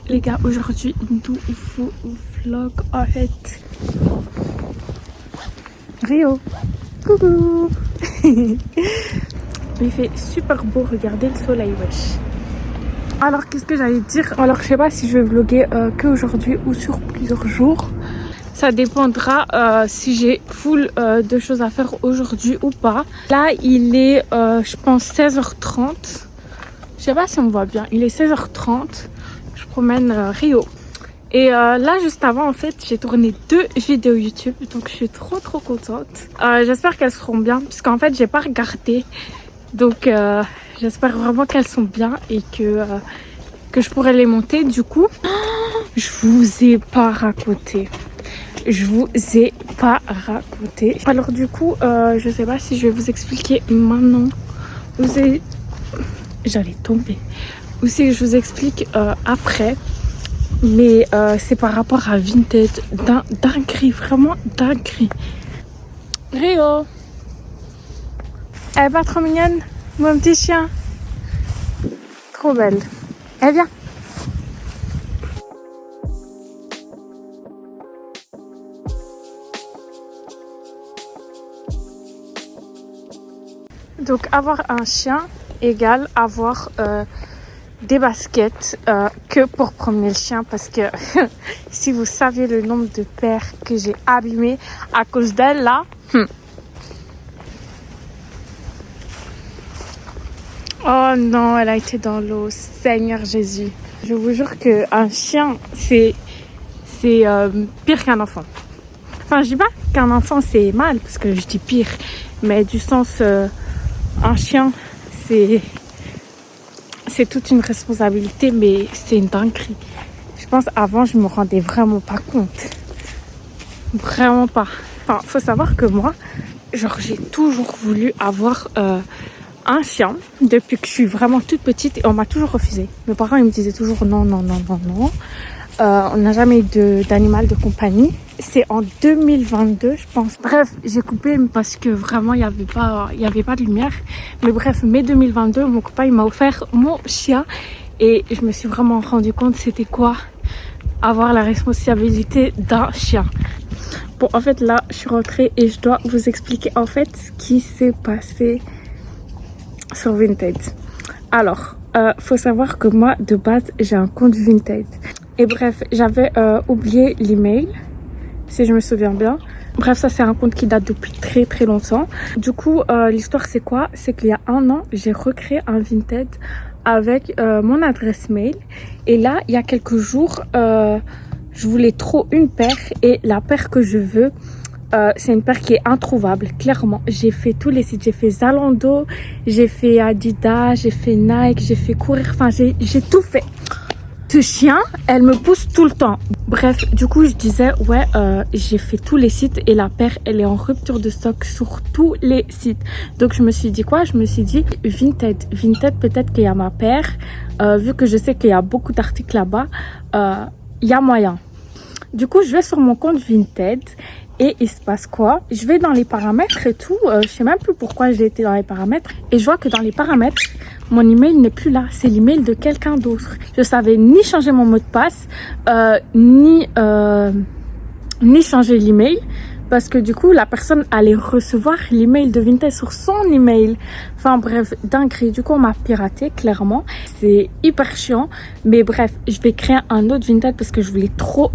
les gars, aujourd'hui nouveau vlog en fait. Rio, coucou. Il fait super beau, regardez le soleil, wesh. Alors qu'est-ce que j'allais dire? Alors je sais pas si je vais vlogger que aujourd'hui ou sur plusieurs jours. Ça dépendra si j'ai full de choses à faire aujourd'hui ou pas. Là il est je pense 16h30. Je sais pas si on me voit bien. Il est 16h30. Je promène Rio. Et là juste avant en fait j'ai tourné 2 vidéos YouTube. Donc je suis trop contente. J'espère qu'elles seront bien. Puisqu'en fait j'ai pas regardé. Donc j'espère vraiment qu'elles sont bien. Et que je pourrai les monter. Du coup je vous ai pas raconté. Alors du coup je sais pas si je vais vous expliquer maintenant. J'allais tomber. Ou si je vous explique après. Mais c'est par rapport à Vinted. Dinguerie, vraiment dinguerie. Rio, elle est pas trop mignonne, mon petit chien. Trop belle. Elle vient. Donc avoir un chien égale avoir des baskets que pour promener le chien, parce que si vous saviez le nombre de paires que j'ai abîmées à cause d'elle là. Oh non, elle a été dans l'eau, Seigneur Jésus. Je vous jure qu'un chien c'est pire qu'un enfant. Enfin je dis pas qu'un enfant c'est mal, parce que je dis pire, mais du sens un chien c'est toute une responsabilité, mais c'est une dinguerie. Je pense avant je me rendais vraiment pas compte. Vraiment pas. Enfin, faut savoir que moi, genre j'ai toujours voulu avoir un chien depuis que je suis vraiment toute petite et on m'a toujours refusé. Mes parents ils me disaient toujours non. On n'a jamais eu d'animal de compagnie. C'est en 2022 je pense. Bref, j'ai coupé parce que vraiment il y avait pas de lumière. Mais bref, mai 2022, mon copain il m'a offert mon chien et je me suis vraiment rendu compte c'était quoi avoir la responsabilité d'un chien. Bon, en fait là je suis rentrée et je dois vous expliquer en fait ce qui s'est passé sur Vinted. Alors faut savoir que moi de base j'ai un compte Vinted. Et bref, j'avais oublié l'email, si je me souviens bien. Bref, ça c'est un compte qui date depuis très longtemps. Du coup, l'histoire c'est quoi? C'est qu'il y a 1 an, j'ai recréé un Vinted avec mon adresse mail. Et là, il y a quelques jours, je voulais trop une paire. Et la paire que je veux, c'est une paire qui est introuvable, clairement. J'ai fait tous les sites, j'ai fait Zalando, j'ai fait Adidas, j'ai fait Nike, j'ai fait courir, enfin j'ai tout fait. Ce chien, elle me pousse tout le temps. Bref, du coup, je disais, ouais, j'ai fait tous les sites et la paire, elle est en rupture de stock sur tous les sites. Donc, je me suis dit quoi? Je me suis dit, Vinted, peut-être qu'il y a ma paire. Vu que je sais qu'il y a beaucoup d'articles là-bas, il y a moyen. Du coup, je vais sur mon compte Vinted. Et il se passe quoi? Je vais dans les paramètres et tout. Je sais même plus pourquoi j'ai été dans les paramètres. Et je vois que dans les paramètres, mon email n'est plus là. C'est l'email de quelqu'un d'autre. Je savais ni changer mon mot de passe, ni changer l'email. Parce que du coup, la personne allait recevoir l'email de Vinted sur son email. Enfin bref, dinguerie. Du coup, on m'a piraté, clairement. C'est hyper chiant. Mais bref, je vais créer un autre Vinted parce que je voulais trop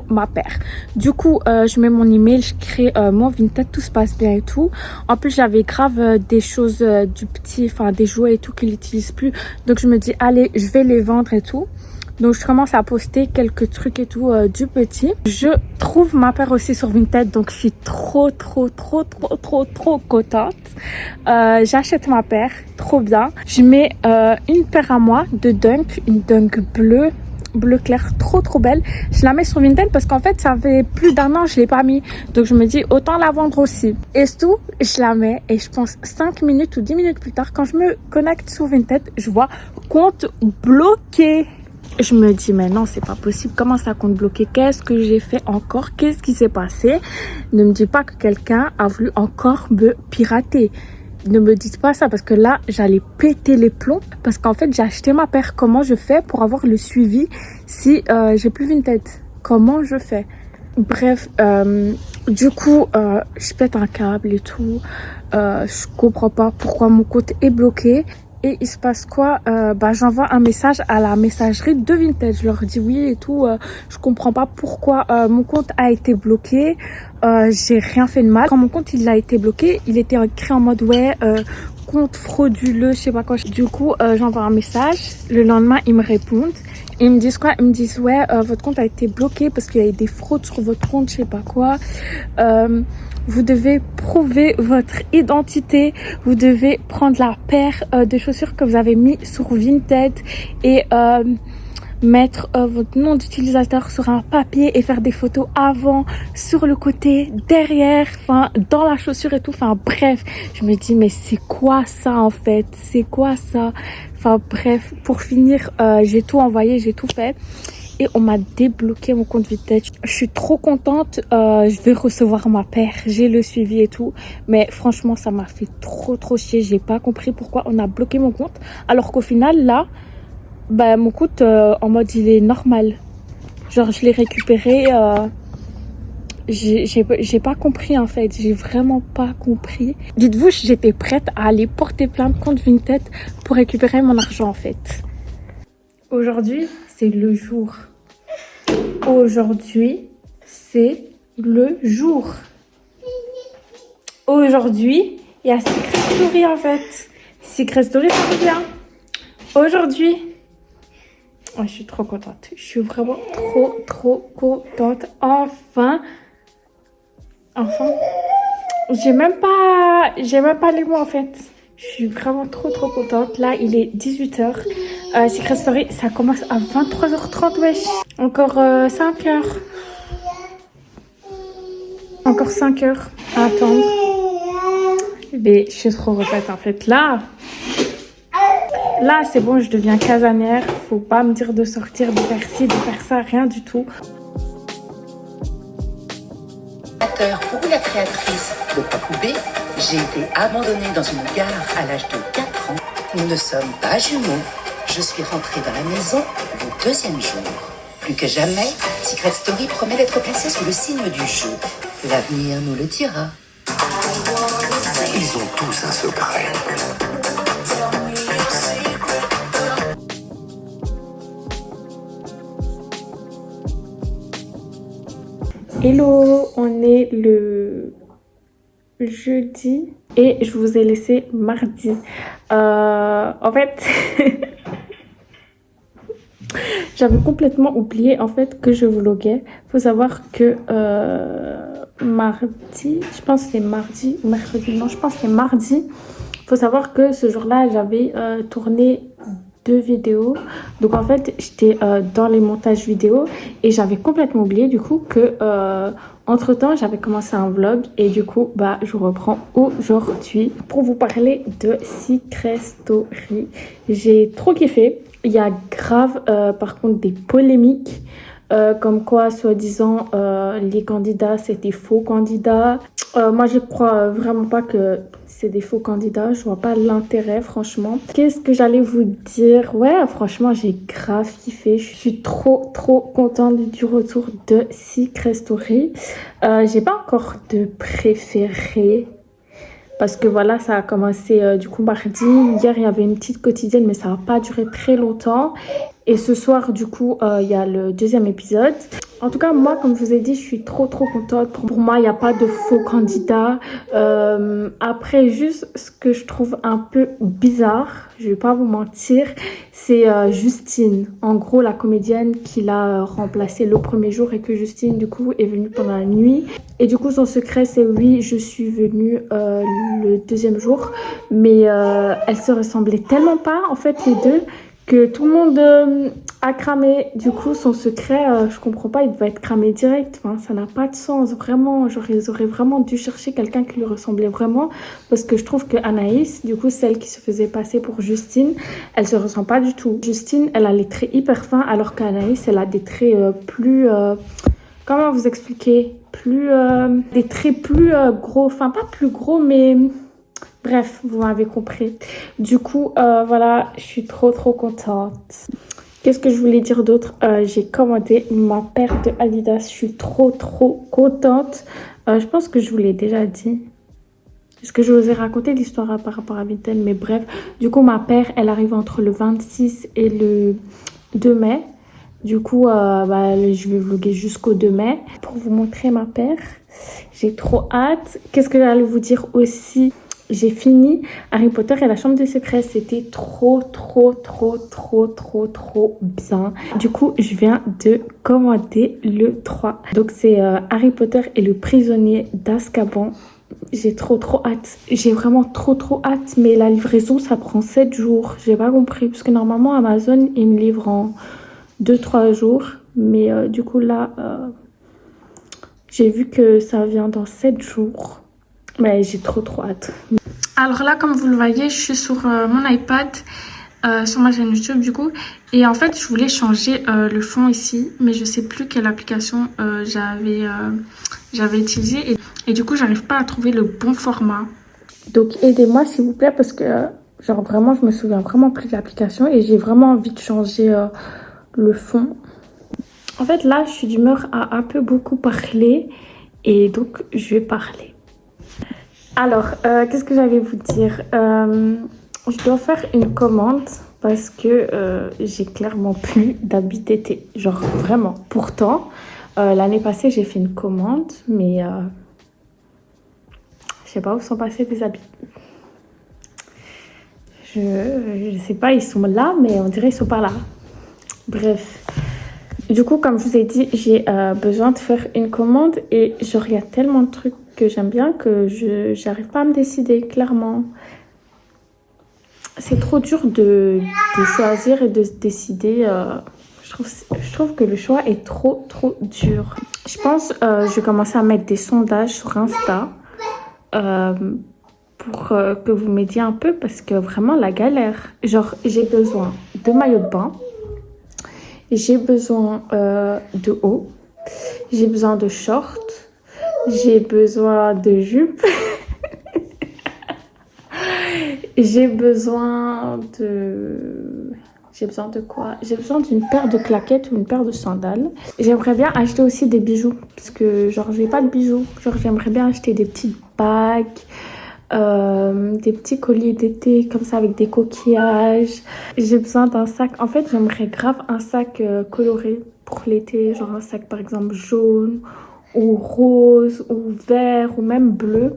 ma paire. Du coup, je mets mon email, je crée mon Vinted, tout se passe bien et tout. En plus, j'avais grave des choses du petit, enfin des jouets et tout qu'il n'utilise plus. Donc, je me dis, allez, je vais les vendre et tout. Donc je commence à poster quelques trucs et tout du petit. Je trouve ma paire aussi sur Vinted, donc je suis trop contente. J'achète ma paire, trop bien. Je mets une paire à moi de Dunk, une Dunk bleu clair, trop belle. Je la mets sur Vinted parce qu'en fait ça fait plus d'1 an je l'ai pas mis, donc je me dis autant la vendre aussi. Et tout, je la mets et je pense 5 minutes ou 10 minutes plus tard, quand je me connecte sur Vinted, je vois compte bloqué. Je me dis, mais non, c'est pas possible. Comment ça compte bloqué? Qu'est-ce que j'ai fait encore? Qu'est-ce qui s'est passé? Ne me dis pas que quelqu'un a voulu encore me pirater. Ne me dites pas ça parce que là, j'allais péter les plombs. Parce qu'en fait, j'ai acheté ma paire. Comment je fais pour avoir le suivi si j'ai plus Vinted? Comment je fais? Bref, du coup, je pète un câble et tout. Je comprends pas pourquoi mon compte est bloqué. Et il se passe quoi? J'envoie un message à la messagerie de Vinted. Je leur dis oui et tout. Je comprends pas pourquoi mon compte a été bloqué. J'ai rien fait de mal. Quand mon compte il a été bloqué, il était écrit en mode ouais, compte frauduleux, je sais pas quoi. Du coup, j'envoie un message. Le lendemain, ils me répondent. Ils me disent quoi? Ils me disent ouais, votre compte a été bloqué parce qu'il y a eu des fraudes sur votre compte, je sais pas quoi. Vous devez prouver votre identité. Vous devez prendre la paire de chaussures que vous avez mis sur Vinted et mettre votre nom d'utilisateur sur un papier et faire des photos avant, sur le côté, derrière, enfin dans la chaussure et tout. Enfin bref, je me dis mais c'est quoi ça en fait? C'est quoi ça? Enfin bref, pour finir, j'ai tout envoyé, j'ai tout fait. Et on m'a débloqué mon compte Vinted. Je suis trop contente. Je vais recevoir ma paire. J'ai le suivi et tout. Mais franchement, ça m'a fait trop chier. J'ai pas compris pourquoi on a bloqué mon compte. Alors qu'au final, là, mon compte, en mode, il est normal. Genre, je l'ai récupéré. J'ai pas compris en fait. J'ai vraiment pas compris. Dites-vous, j'étais prête à aller porter plainte contre Vinted pour récupérer mon argent en fait. Aujourd'hui, c'est le jour. Aujourd'hui, c'est le jour. Aujourd'hui, il y a Secret Story en fait. Secret Story, ça revient. Aujourd'hui, je suis trop contente. Je suis vraiment trop contente. Enfin. J'ai même pas les mots en fait. Je suis vraiment trop contente. Là, il est 18h. Secret Story, ça commence à 23h30, wesh. Encore 5 heures. Encore 5 heures à attendre. Mais je suis trop refaite en fait. Là, c'est bon, je deviens casanière. Faut pas me dire de sortir, de faire ci, de faire ça, rien du tout. Ou la créatrice de Papoubé, j'ai été abandonnée dans une gare à l'âge de 4 ans. Nous ne sommes pas jumeaux. Je suis rentrée dans la maison le 2e jour. Plus que jamais, Secret Story promet d'être placé sous le signe du jeu. L'avenir nous le dira. Ils ont tous un secret. Hello, on est le jeudi et je vous ai laissé mardi. En fait, j'avais complètement oublié en fait que je vloguais. Faut savoir que mardi, je pense que c'est mardi ou mercredi, non, je pense que c'est mardi. Faut savoir que ce jour-là, j'avais tourné 2 vidéos. Donc en fait, j'étais dans les montages vidéo et j'avais complètement oublié du coup que entre temps, j'avais commencé un vlog et du coup, je reprends aujourd'hui pour vous parler de Secret Story. J'ai trop kiffé. Il y a grave par contre des polémiques comme quoi soi-disant les candidats c'était faux candidats. Moi je crois vraiment pas que c'est des faux candidats, je vois pas l'intérêt franchement. Qu'est-ce que j'allais vous dire? Ouais, franchement j'ai grave kiffé, je suis trop contente du retour de Secret Story. J'ai pas encore de préféré parce que voilà, ça a commencé du coup mardi. Hier il y avait une petite quotidienne mais ça n'a pas duré très longtemps. Et ce soir, du coup, il y a le 2e épisode. En tout cas, moi, comme je vous ai dit, je suis trop contente. Pour moi, il n'y a pas de faux candidats. Après, juste ce que je trouve un peu bizarre, je vais pas vous mentir, c'est Justine. En gros, la comédienne qui l'a remplacée le premier jour et que Justine, du coup, est venue pendant la nuit. Et du coup, son secret, c'est oui, je suis venue le 2e jour. Mais elles se ressemblaient tellement pas, en fait, les deux, que tout le monde a cramé. Du coup, son secret, je comprends pas, il devait être cramé direct. Enfin, ça n'a pas de sens, vraiment. Genre, ils auraient vraiment dû chercher quelqu'un qui lui ressemblait vraiment. Parce que je trouve que Anaïs, du coup, celle qui se faisait passer pour Justine, elle se ressemble pas du tout. Justine, elle a les traits hyper fins, alors qu'Anaïs, elle a des traits plus... comment vous expliquer? Des traits plus gros. Enfin, pas plus gros, mais... Bref, vous m'avez compris. Du coup, voilà, je suis trop contente. Qu'est-ce que je voulais dire d'autre? J'ai commandé ma paire de Adidas. Je suis trop contente. Je pense que je vous l'ai déjà dit. Est-ce que je vous ai raconté l'histoire par rapport à Vinted? Mais bref, du coup, ma paire, elle arrive entre le 26 et le 2 mai. Du coup, je vais vlogger jusqu'au 2 mai pour vous montrer ma paire. J'ai trop hâte. Qu'est-ce que j'allais vous dire aussi? J'ai fini Harry Potter et la chambre des secrets. C'était trop bien. Du coup, je viens de commander le 3. Donc, c'est Harry Potter et le prisonnier d'Azkaban. J'ai trop hâte. J'ai vraiment trop hâte. Mais la livraison, ça prend 7 jours. J'ai pas compris. Parce que normalement, Amazon, il me livre en 2-3 jours. Mais du coup, là, j'ai vu que ça vient dans 7 jours. Mais j'ai trop hâte. Alors là, comme vous le voyez, je suis sur mon iPad, sur ma chaîne YouTube du coup. Et en fait, je voulais changer le fond ici, mais je sais plus quelle application j'avais utilisée. Et du coup, j'arrive pas à trouver le bon format. Donc aidez-moi s'il vous plaît parce que genre vraiment, je me souviens vraiment plus de l'application et j'ai vraiment envie de changer le fond. En fait, là, je suis d'humeur à un peu beaucoup parler et donc je vais parler. Alors, qu'est-ce que j'allais vous dire? Je dois faire une commande parce que j'ai clairement plus d'habits d'été. Genre, vraiment. Pourtant, l'année passée, j'ai fait une commande, mais je sais pas où sont passés des habits. Je sais pas, ils sont là, mais on dirait qu'ils sont pas là. Bref. Du coup, comme je vous ai dit, j'ai besoin de faire une commande et genre, il y a tellement de trucs que j'aime bien que j'arrive pas à me décider, clairement. C'est trop dur de choisir et de se décider. Je trouve que le choix est trop dur. Je pense je vais commencer à mettre des sondages sur Insta pour que vous m'aidiez un peu parce que vraiment la galère. Genre, j'ai besoin de maillot de bain. J'ai besoin de haut. J'ai besoin de shorts. J'ai besoin de jupe. J'ai besoin de quoi? J'ai besoin d'une paire de claquettes ou une paire de sandales. J'aimerais bien acheter aussi des bijoux. Parce que genre j'ai pas de bijoux. Genre j'aimerais bien acheter des petites bagues. Des petits colliers d'été comme ça avec des coquillages. J'ai besoin d'un sac. En fait j'aimerais grave un sac coloré pour l'été. Genre un sac par exemple jaune ou rose ou vert ou même bleu.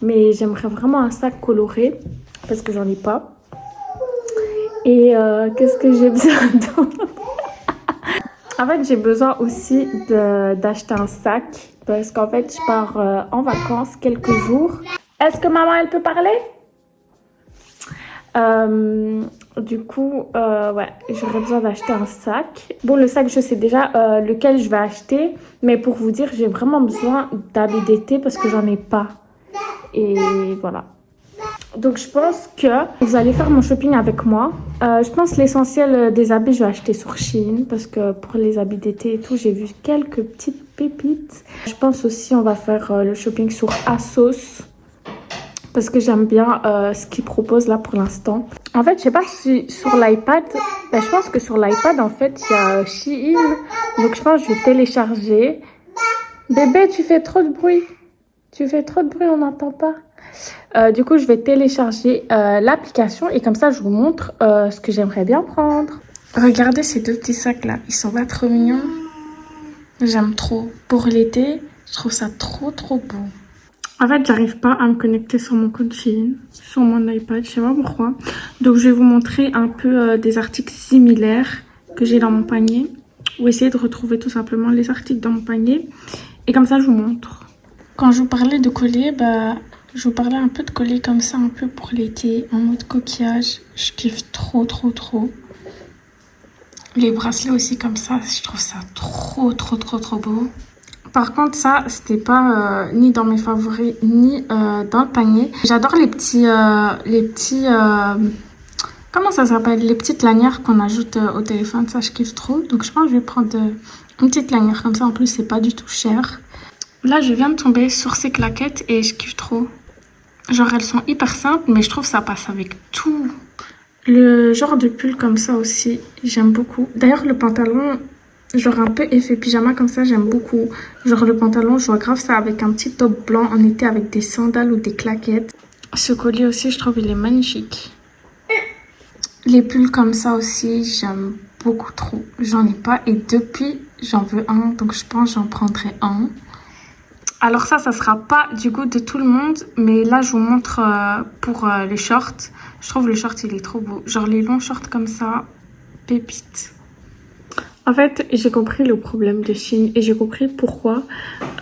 Mais j'aimerais vraiment un sac coloré parce que j'en ai pas. Et qu'est-ce que j'ai besoin d'autre? En fait, j'ai besoin aussi d'acheter un sac parce qu'en fait, je pars en vacances quelques jours. Est-ce que maman, elle peut parler? Du coup, ouais, j'aurais besoin d'acheter un sac. Bon, le sac, je sais déjà lequel je vais acheter. Mais pour vous dire, j'ai vraiment besoin d'habits d'été parce que j'en ai pas. Et voilà. Donc je pense que vous allez faire mon shopping avec moi. Je pense l'essentiel des habits je vais acheter sur Shein parce que pour les habits d'été et tout j'ai vu quelques petites pépites. Je pense aussi on va faire le shopping sur ASOS parce que j'aime bien ce qu'ils proposent là pour l'instant. En fait je sais pas si sur l'iPad, je pense que sur l'iPad en fait il y a Shein. Donc je pense que je vais télécharger. Bébé tu fais trop de bruit. Tu fais trop de bruit, on n'entend pas. Du coup, je vais télécharger l'application et comme ça, je vous montre ce que j'aimerais bien prendre. Regardez ces deux petits sacs là, ils sont pas trop mignons. J'aime trop. Pour l'été, je trouve ça trop beau. En fait, j'arrive pas à me connecter sur mon compte Shein, sur mon iPad, je sais pas pourquoi. Donc, je vais vous montrer un peu des articles similaires que j'ai dans mon panier. Ou essayer de retrouver tout simplement les articles dans mon panier. Et comme ça, je vous montre. Quand je vous parlais de collier, je vous parlais un peu de collier comme ça, un peu pour l'été, en mode coquillage. Je kiffe trop. Les bracelets aussi comme ça, je trouve ça trop beau. Par contre, ça, c'était pas ni dans mes favoris, ni dans le panier. J'adore les petits comment ça s'appelle? Les petites lanières qu'on ajoute au téléphone, ça, je kiffe trop. Donc, je pense que je vais prendre une petite lanière comme ça. En plus, c'est pas du tout cher. Là, je viens de tomber sur ces claquettes et je kiffe trop. Genre elles sont hyper simples, mais je trouve que ça passe avec tout. Le genre de pull comme ça aussi, j'aime beaucoup. D'ailleurs le pantalon, genre un peu effet pyjama comme ça, j'aime beaucoup. Genre le pantalon, je vois grave ça avec un petit top blanc en été avec des sandales ou des claquettes. Ce collier aussi, je trouve il est magnifique. Les pulls comme ça aussi, j'aime beaucoup trop. J'en ai pas et depuis, j'en veux un. Donc je pense j'en prendrai un. Alors ça sera pas du goût de tout le monde. Mais là, je vous montre pour les shorts. Je trouve le short, il est trop beau. Genre les longs shorts comme ça, pépite. En fait, j'ai compris le problème de Shein et j'ai compris pourquoi.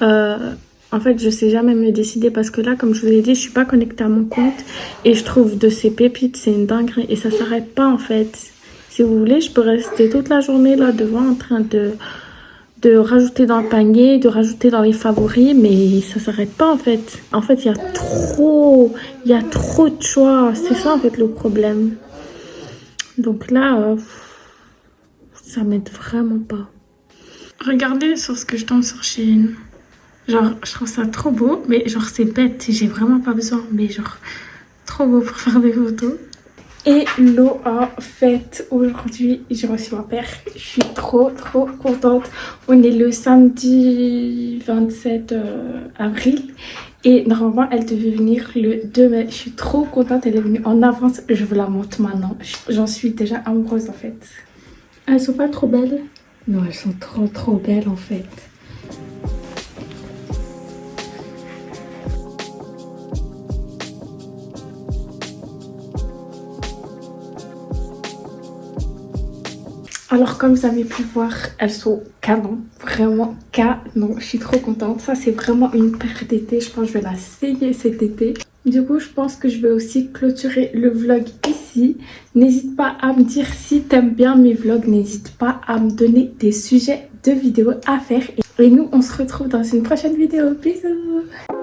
En fait, je sais jamais me décider parce que là, comme je vous ai dit, je suis pas connectée à mon compte et je trouve de ces pépites, c'est une dinguerie et ça s'arrête pas en fait. Si vous voulez, je peux rester toute la journée là devant en train de rajouter dans le panier, de rajouter dans les favoris, mais ça s'arrête pas en fait. En fait, il y a trop de choix. C'est ça en fait le problème. Donc là, ça m'aide vraiment pas. Regardez sur ce que je tombe sur Shein. Genre, je trouve ça trop beau, mais genre c'est bête, j'ai vraiment pas besoin, mais genre trop beau pour faire des photos. Et l'eau a fait aujourd'hui, j'ai reçu ma paire, je suis trop contente. On est le samedi 27 avril et normalement elle devait venir le 2 mai. Je suis trop contente, elle est venue en avance, je vous la montre maintenant. J'en suis déjà amoureuse en fait. Elles sont pas trop belles? Non, elles sont trop belles en fait. Alors comme vous avez pu voir, elles sont canon, vraiment canon. Je suis trop contente. Ça c'est vraiment une paire d'été. Je pense que je vais la saigner cet été. Du coup, je pense que je vais aussi clôturer le vlog ici. N'hésite pas à me dire si t'aimes bien mes vlogs. N'hésite pas à me donner des sujets de vidéos à faire. Et nous, on se retrouve dans une prochaine vidéo. Bisous!